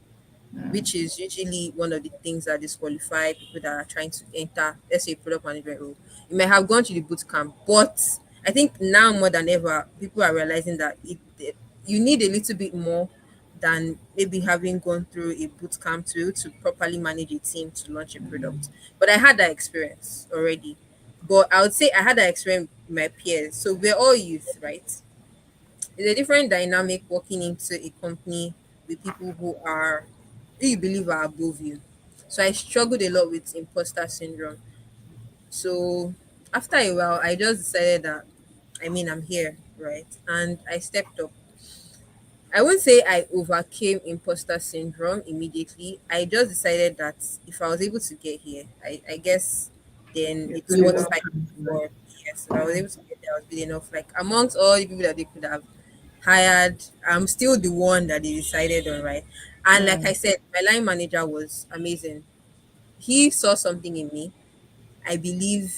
which is usually one of the things that disqualify people that are trying to enter, let's say, product management role. You may have gone to the boot camp, but I think now more than ever, people are realizing that you need a little bit more than maybe having gone through a boot camp to properly manage a team to launch a product. But I had that experience already. But I would say I had that experience with my peers. So we're all youth, right? It's a different dynamic walking into a company with people who you believe are above you. So I struggled a lot with imposter syndrome. So after a while, I just decided that, I mean, I'm here, right? And I stepped up. I wouldn't say I overcame imposter syndrome immediately. I just decided that if I was able to get here, I guess then You're it's good You worth work enough. fighting hard. for. Yes, if I was able to get there, I was good enough. Like amongst all the people that they could have hired, I'm still the one that they decided on, right? And like I Mm. said, my line manager was amazing. He saw something in me, I believe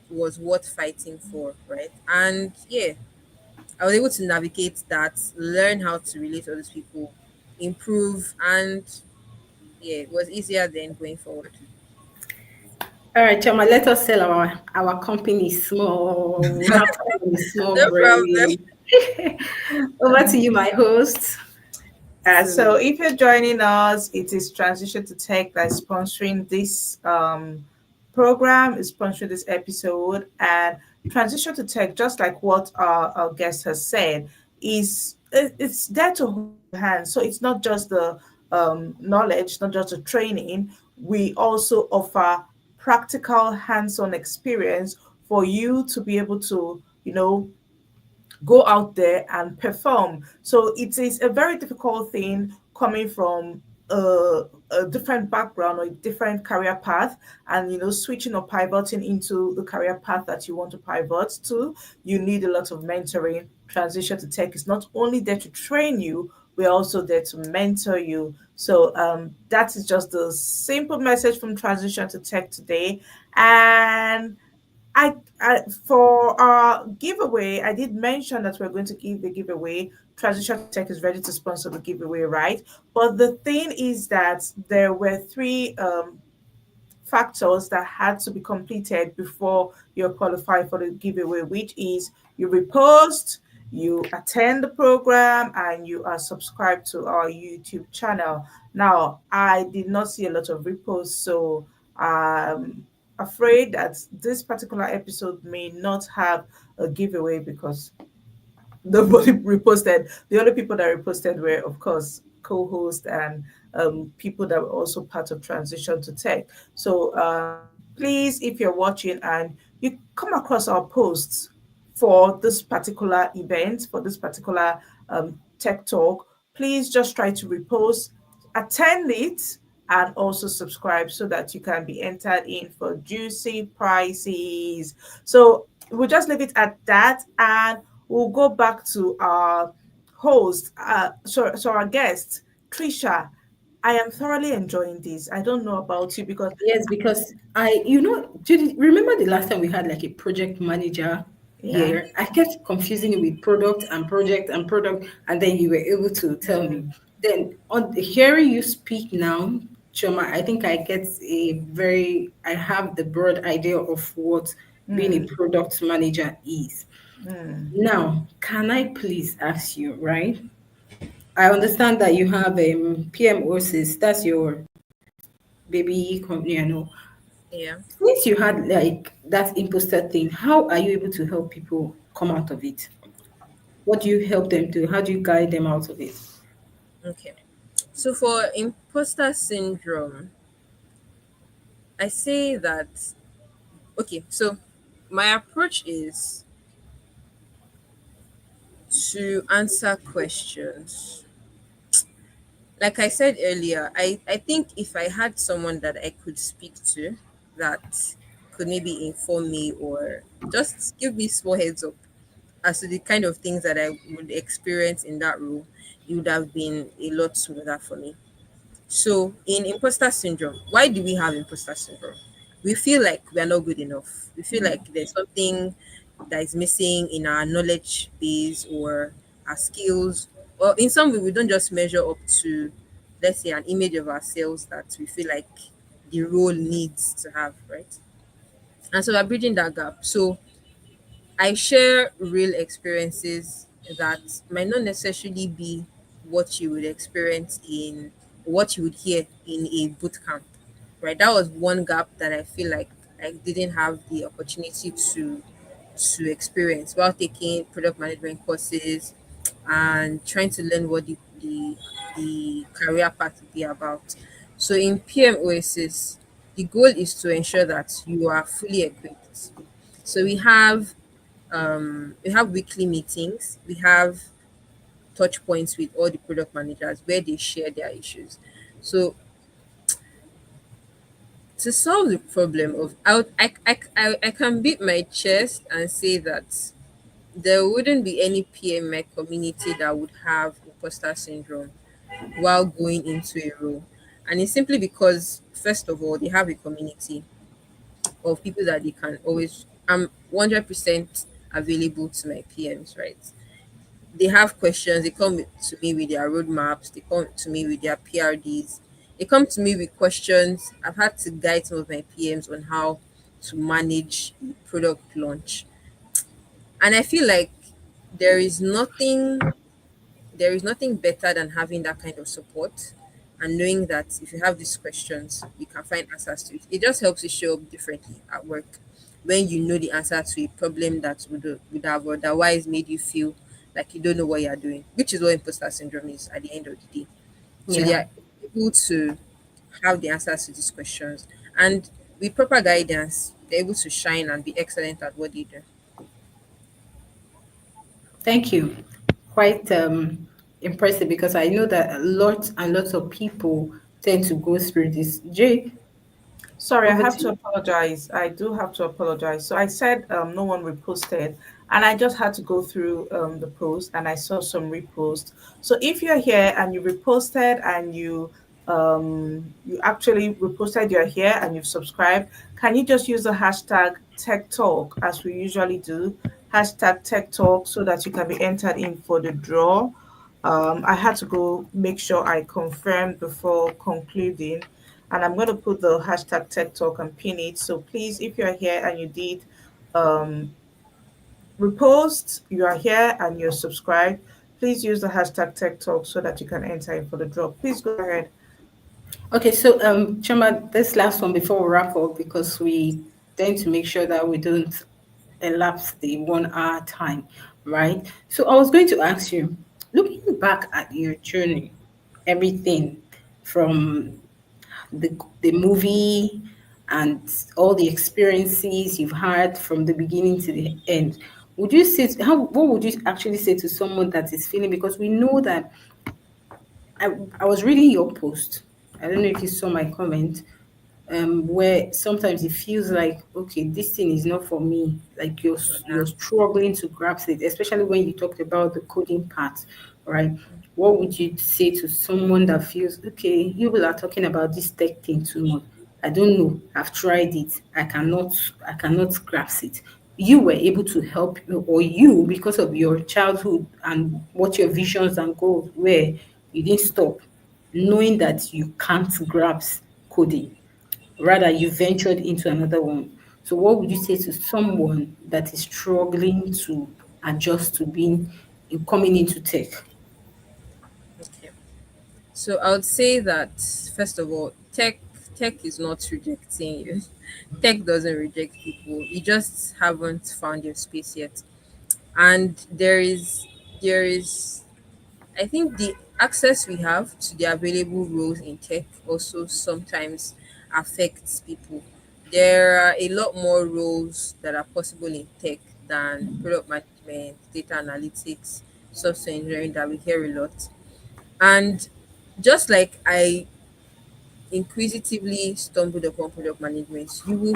was worth fighting for, right? And yeah, I was able to navigate that, learn how to relate to those people, improve, and yeah, it was easier than going forward. All right, Chama, let us sell our company small. We have a small No problem. brain. Over to you, my host. So So, if you're joining us, it is Transition to Tech that is sponsoring this program, is sponsoring this episode. And Transition to Tech, just like what our guest has said, it's there to hold your hand. So it's not just the knowledge, not just the training. We also offer practical hands-on experience for you to be able to, go out there and perform. So it is a very difficult thing coming from a different background or a different career path, and switching or pivoting into the career path that you want to pivot to. You need a lot of mentoring. Transition to Tech is not only there to train you, we're also there to mentor you. So that is just the simple message from Transition to Tech today. And for our giveaway, I did mention that we're going to give the giveaway. Transition to Tech is ready to sponsor the giveaway, right? But the thing is that there were three factors that had to be completed before you're qualified for the giveaway, which is you repost, you attend the program, and you are subscribed to our YouTube channel. Now, I did not see a lot of reposts, so afraid that this particular episode may not have a giveaway because nobody reposted. The only people that reposted were, of course, co-hosts and people that were also part of Transition to Tech. So please, if you're watching and you come across our posts for this particular event, for this particular tech talk, please just try to repost, attend it, and also subscribe so that you can be entered in for juicy prizes. So we'll just leave it at that, and we'll go back to our host, so our guest, Trisha. I am thoroughly enjoying this. I don't know about you because yes, because Judy, remember the last time we had like a project manager yeah. here? I kept confusing it with product and project and product, and then you were able to tell me. Mm, Then on hearing you speak now, Choma, I think I have the broad idea of what being a mm, product manager is. mm, Now, can I please ask you, right? I understand that you have PMOSIS, that's your baby company, I know. Yeah. Since you had like that imposter thing, how are you able to help people come out of it? What do you help them do? How do you guide them out of it? Okay. So for imposter syndrome, I say that okay. So my approach is to answer questions. Like I said earlier, I think if I had someone that I could speak to that could maybe inform me or just give me small heads up as to the kind of things that I would experience in that role, it would have been a lot smoother for me. So, in imposter syndrome, why do we have imposter syndrome? We feel like we are not good enough. We feel like there's something that is missing in our knowledge base or our skills. Or in some way, we don't just measure up to let's say, an image of ourselves that we feel like the role needs to have, right? And so we're bridging that gap. So I share real experiences that might not necessarily be what you would experience in what you would hear in a boot camp. Right. That was one gap that I feel like I didn't have the opportunity to experience while taking product management courses and trying to learn what the career path would be about. So in PM Oasis, the goal is to ensure that you are fully equipped. So we have weekly meetings. We have touch points with all the product managers where they share their issues. So to solve the problem of I can beat my chest and say that there wouldn't be any PM in my community that would have imposter syndrome while going into a role. And it's simply because, first of all, they have a community of people that they can always, I'm 100% available to my PMs, right? They have questions, they come to me with their roadmaps, they come to me with their PRDs, they come to me with questions. I've had to guide some of my PMs on how to manage product launch. And I feel like there is nothing there is nothing better than having that kind of support and knowing that if you have these questions, you can find answers to it. It just helps you show up differently at work when you know the answer to a problem that would have otherwise made you feel like you don't know what you're doing, which is what imposter syndrome is at the end of the day. So they Yeah. are able to have the answers to these questions. And with proper guidance, they're able to shine and be excellent at what they do. Thank you. Quite impressive because I know that a lot and lots of people tend to go through this. Jay, Sorry, I over have to to you. apologize. I do have to apologize. So I said no one reposted, and I just had to go through the post and I saw some repost. So if you're here and you reposted and you actually reposted, you're here and you've subscribed, can you just use the hashtag Tech Talk as we usually do? Hashtag Tech Talk so that you can be entered in for the draw. I had to go make sure I confirmed before concluding, and I'm going to put the hashtag Tech Talk and pin it. So please, if you're here and you did um, repost, you are here and you're subscribed, please use the hashtag Tech Talk so that you can enter in for the draw. Please go ahead. Okay, so Chama, this last one before we wrap up because we tend to make sure that we don't elapse the 1 hour time, right? So I was going to ask you, looking back at your journey, everything from the movie and all the experiences you've had from the beginning to the end, would you say how what would you actually say to someone that is feeling, because we know that I was reading your post. I don't know if you saw my comment, where sometimes it feels like, okay, this thing is not for me. Like you're Yeah. struggling to grasp it, especially when you talked about the coding part, right? What would you say to someone that feels, okay, you people are talking about this tech thing too much? I don't know. I've tried it. I cannot grasp it. You were able to help, or you, because of your childhood and what your visions and goals were, you didn't stop knowing that you can't grasp coding, rather you ventured into another one. So what would you say to someone that is struggling to adjust to being coming into tech? Okay. So I would say that first of all, tech is not rejecting you. Tech doesn't reject people. You just haven't found your space yet. And there is I think the access we have to the available roles in tech also sometimes affects people. There are a lot more roles that are possible in tech than product management, data analytics, software engineering that we hear a lot. And just like I inquisitively stumbled upon product management, you will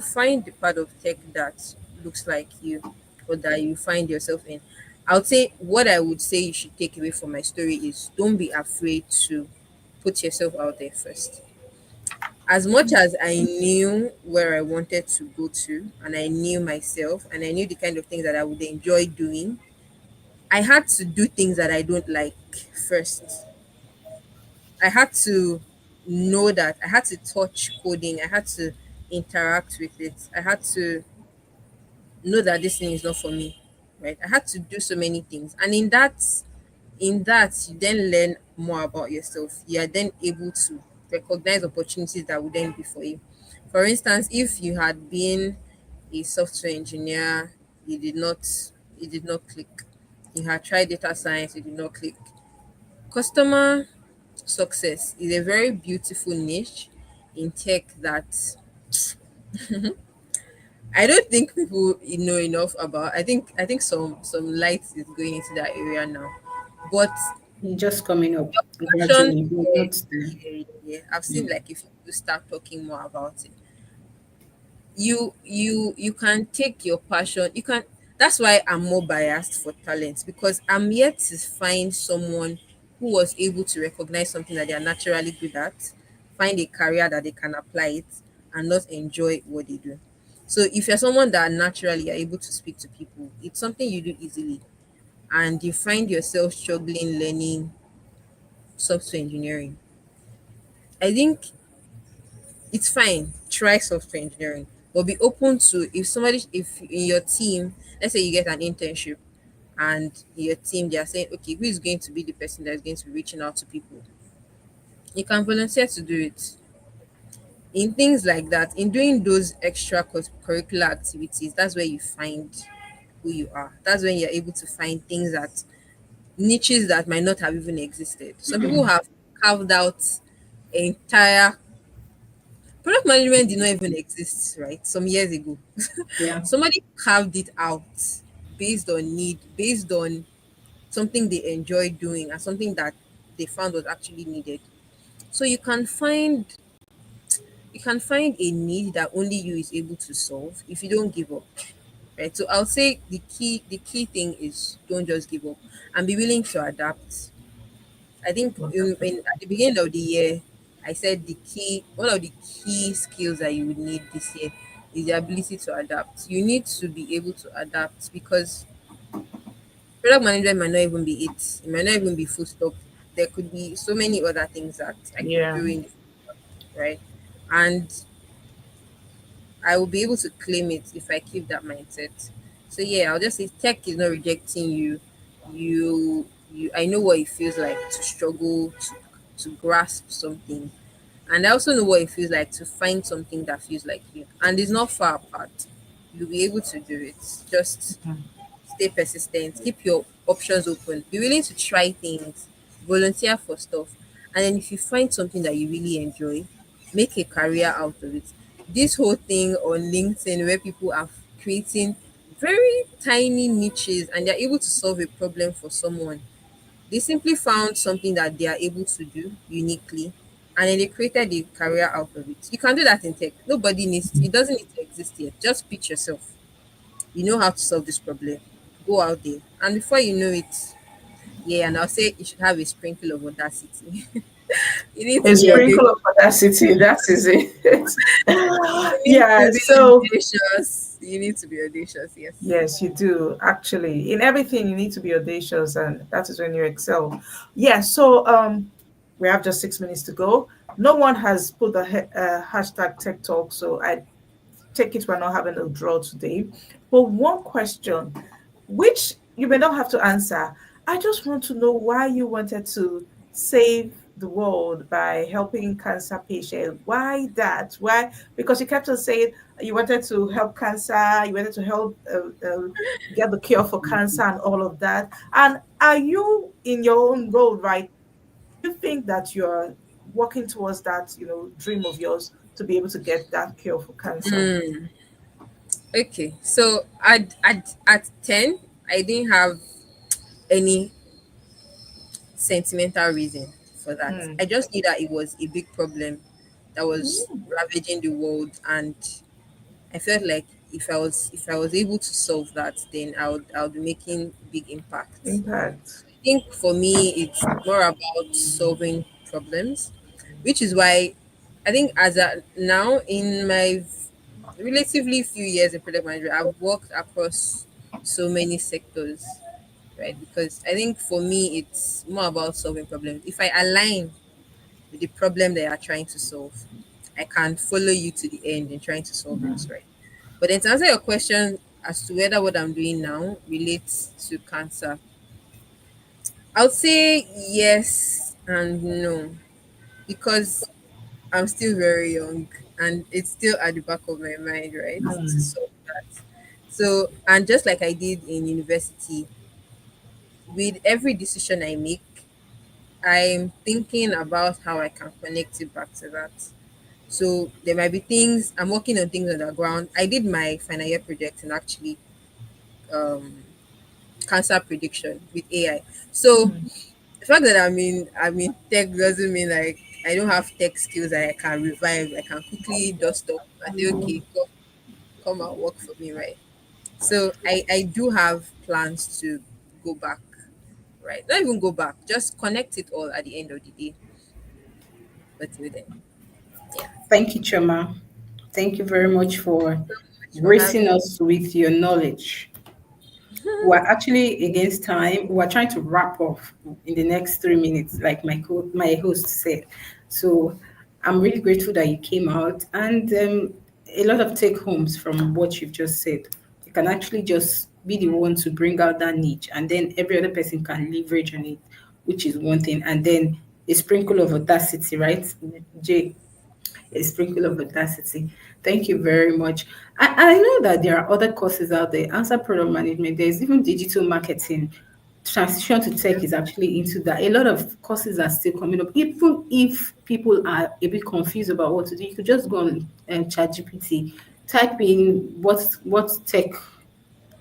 find the part of tech that looks like you or that you find yourself in. I would say what I would say you should take away from my story is don't be afraid to put yourself out there first. As much as I knew where I wanted to go to and I knew myself and I knew the kind of things that I would enjoy doing, I had to do things that I don't like first. I had to know that I had to touch coding, I had to interact with it, I had to know that this thing is not for me, right? I had to do so many things, and in that you then learn more about yourself. You are then able to recognize opportunities that would then be for you. For instance, if you had been a software engineer, you did not it did not click. You had tried data science, it did not click. Customer success is a very beautiful niche in tech that I don't think people know enough about. I think some light is going into that area now. But It's just coming up passion, gradually, but yeah, not there. I've seen like if you start talking more about it, you can take your passion. You can. That's why I'm more biased for talent, because I'm yet to find someone who was able to recognize something that they are naturally good at, find a career that they can apply it, and not enjoy what they do. So if you're someone that naturally are able to speak to people, it's something you do easily, and you find yourself struggling learning software engineering, I think it's fine. Try software engineering, but be open to, if in your team, let's say you get an internship, and in your team they are saying, okay, who is going to be the person that is going to be reaching out to people? You can volunteer to do it. In things like that, in doing those extra curricular activities, that's where you find who you are. That's when you're able to find things that niches that might not have even existed. Some people have carved out entire product management did not even exist, right? Some years ago. Yeah. Somebody carved it out based on need, based on something they enjoy doing and something that they found was actually needed. So you can find a need that only you is able to solve if you don't give up. Right. So I'll say the key thing is don't just give up and be willing to adapt. I think at the beginning of the year, I said one of the key skills that you would need this year is the ability to adapt. You need to be able to adapt because product management might not even be it. It might not even be full stop. There could be so many other things that I could Yeah. do in the future, right? And I will be able to claim it if I keep that mindset. So yeah, I'll just say tech is not rejecting you. You I know what it feels like to struggle to grasp something. And I also know what it feels like to find something that feels like you. And it's not far apart. You'll be able to do it. Just stay persistent, keep your options open, be willing to try things, volunteer for stuff. And then if you find something that you really enjoy, make a career out of it. This whole thing on LinkedIn where people are creating very tiny niches and they're able to solve a problem for someone. They simply found something that they are able to do uniquely and then they created a career out of it. You can do that in tech. Nobody needs it doesn't need to exist yet. Just pitch yourself. You know how to solve this problem. Go out there. And before you know it, yeah, and I'll say you should have a sprinkle of audacity. You need A to be Yeah. audacious. sprinkle of audacity, that is it. You need Yeah, to be so audacious. You need to be audacious, yes. yes, you do. Actually, in everything, you need to be audacious, and that is when you excel. Yeah, so we have just 6 minutes to go. No one has put the hashtag Tech Talk, so I take it we're not having a draw today. But one question, which you may not have to answer, I just want to know why you wanted to save the world by helping cancer patients. Why that? Why? Because you kept on saying you wanted to help cancer, you wanted to help get the cure for cancer and all of that. And are you in your own role, right? You think that you're working towards that, dream of yours to be able to get that cure for cancer? Okay, so at 10, I didn't have any sentimental reason for that. Mm. I just knew that it was a big problem that was ravaging the world, and I felt like if I was able to solve that, then I would be making big impact. Impact. I think for me, it's more about solving problems, which is why I think now in my relatively few years in product management, I've worked across so many sectors, right? Because I think for me, it's more about solving problems. If I align with the problem that you are trying to solve. I can follow you to the end in trying to solve it, right? But then to answer your question as to whether what I'm doing now relates to cancer, I would say yes and no, because I'm still very young and it's still at the back of my mind, right? To solve that. So, and just like I did in university, with every decision I make, I'm thinking about how I can connect it back to that. So there might be things I'm working on, things on the ground. I did my final year project and actually um cancer prediction with AI. So the fact that I'm in tech doesn't mean like I don't have tech skills that I can revive. I can quickly dust off and say, okay, come and work for me, right? So I do have plans to go back, right? Not even go back, just connect it all at the end of the day. But till then, yeah. Thank you, Choma. Thank you very much for So much for gracing having us with your knowledge. We're actually against time. We're trying to wrap up in the next 3 minutes, like my host said. So I'm really grateful that you came out, and a lot of take homes from what you've just said. You can actually just be the one to bring out that niche, and then every other person can leverage on it, which is one thing. And then a sprinkle of audacity, right, Jay? A sprinkle of audacity. Thank you very much. I know that there are other courses out there, answer product management, there's even digital marketing. Transition to tech is actually into that. A lot of courses are still coming up. Even if people are a bit confused about what to do, you could just go on ChatGPT, type in what tech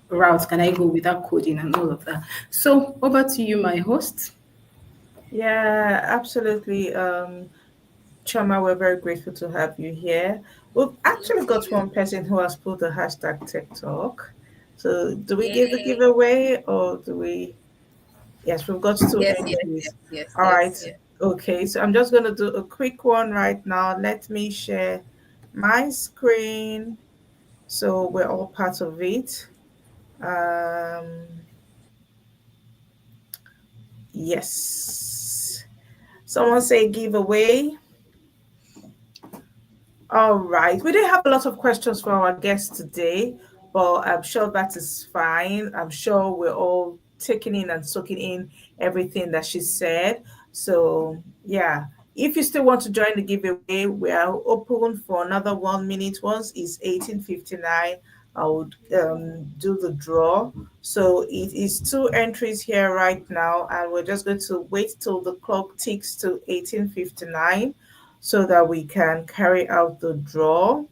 route can I go without coding and all of that. So over to you, my host. Yeah, absolutely. Chama, we're very grateful to have you here. We've Thank actually got you. one person who has put the hashtag TikTok. So, do we give the Yay. giveaway or do we? Yes, we've got two Yes, yes, entries. yes, yes, All right. yes, yes. Okay, so I'm just going to do a quick one right now. Let me share my screen so we're all part of it. Um, yes. Someone say giveaway. All right. We didn't have a lot of questions for our guest today, but I'm sure that is fine. I'm sure we're all taking in and soaking in everything that she said. So, yeah. If you still want to join the giveaway, we are open for another 1 minute. Once it's 18:59, I would do the draw. So it is two entries here right now, and we're just going to wait till the clock ticks to 18:59 so that we can carry out the draw.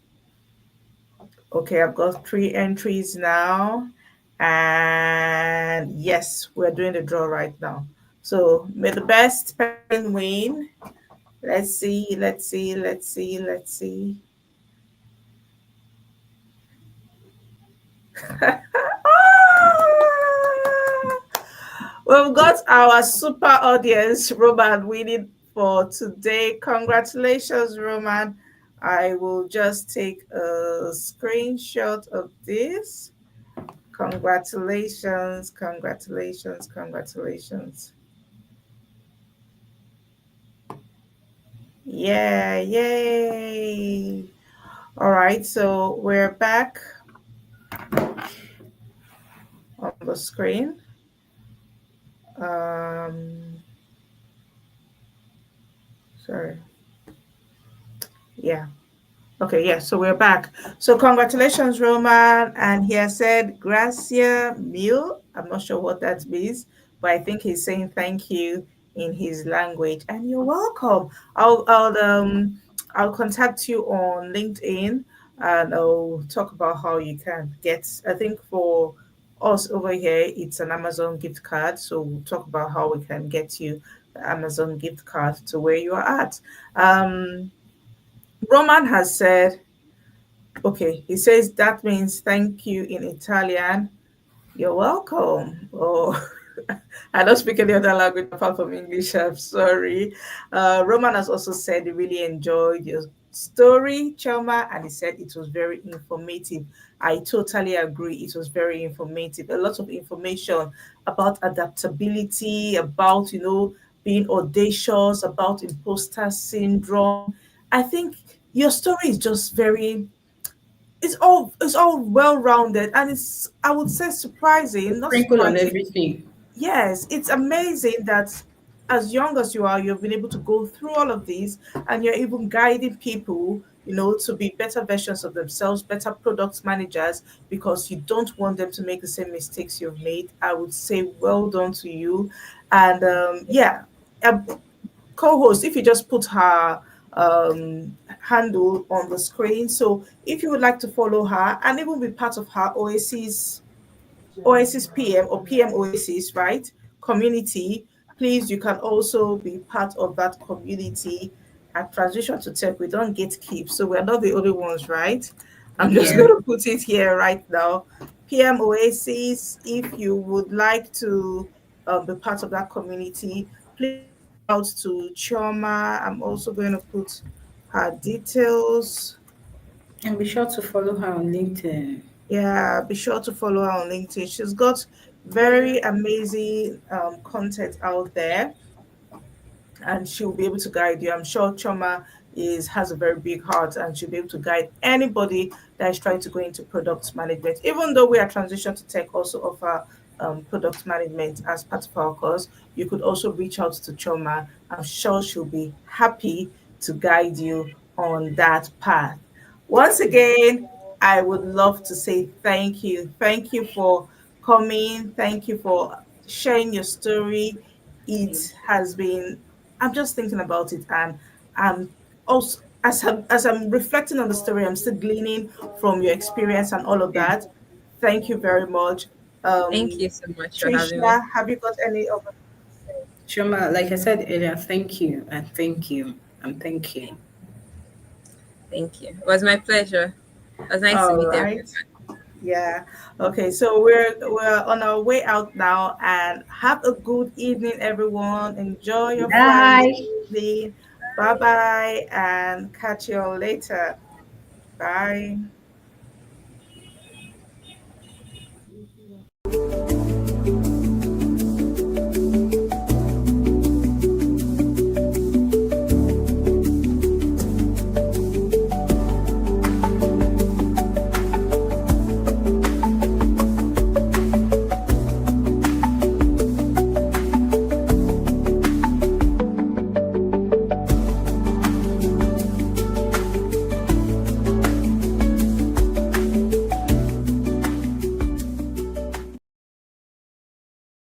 Okay, I've got three entries now. And yes, we're doing the draw right now. So may the best person win. Let's see, let's see, let's see, let's see. We've got our super audience, Roman, winning for today. Congratulations, Roman. I will just take a screenshot of this. Congratulations, congratulations, congratulations. Yeah, yay. All right, so we're back on the screen. Um, sorry. Yeah. Okay, yeah, so we're back. So congratulations, Roman. And he has said Gracia Mil. I'm not sure what that means, but I think he's saying thank you in his language. And you're welcome. I'll contact you on LinkedIn and I'll talk about how you can get, I think for us over here, it's an Amazon gift card. So we'll talk about how we can get you the Amazon gift card to where you are at. Um Roman has said, okay, he says that means thank you in Italian. You're welcome. Oh, I don't speak any other language apart from English. I'm sorry. Roman has also said he really enjoyed your story, Chelma, and he said it was very informative. I totally agree. It was very informative. A lot of information about adaptability, about, being audacious, about imposter syndrome. I think your story is just very, it's all well rounded, and it's, I would say, surprising, not Sprinkle on surprising. everything. Yes, it's amazing that as young as you are, you've been able to go through all of these, and you're even guiding people, to be better versions of themselves, better product managers, because you don't want them to make the same mistakes you've made. I would say well done to you. And yeah, um, co-host, if you just put her handle on the screen. So if you would like to follow her and even be part of her Oasis PM or PM Oasis, right? Community. Please, you can also be part of that community. At Transition to Tech, we don't gatekeep, so we're not the only ones, right? I'm just Yeah. going to put it here right now. PM Oasis, if you would like to be part of that community, please reach out to Choma. I'm also going to put her details. And be sure to follow her on LinkedIn. Yeah, be sure to follow her on LinkedIn. She's got very amazing content out there, and she'll be able to guide you. I'm sure Choma is has a very big heart, and she'll be able to guide anybody that is trying to go into product management. Even though we are transition to tech, also offer product management as part of our course, you could also reach out to Choma. I'm sure she'll be happy to guide you on that path. Once again, I would love to say thank you. Thank you for coming. Thank you for sharing your story. It has been, I'm just thinking about it, and I'm also, as I'm reflecting on the story, I'm still gleaning from your experience and all of Yeah. that. Thank you very much. Thank Um, you so much for having me. Tricia, have you got any other things to say? Shoma, like I said earlier, thank you and thank you and thank you. Thank you. It was my pleasure. It was nice to All meet right. everyone. Yeah. Okay. So we're on our way out now, and have a good evening, everyone. Enjoy your Friday Bye. evening. Bye bye, and catch you all later. Bye.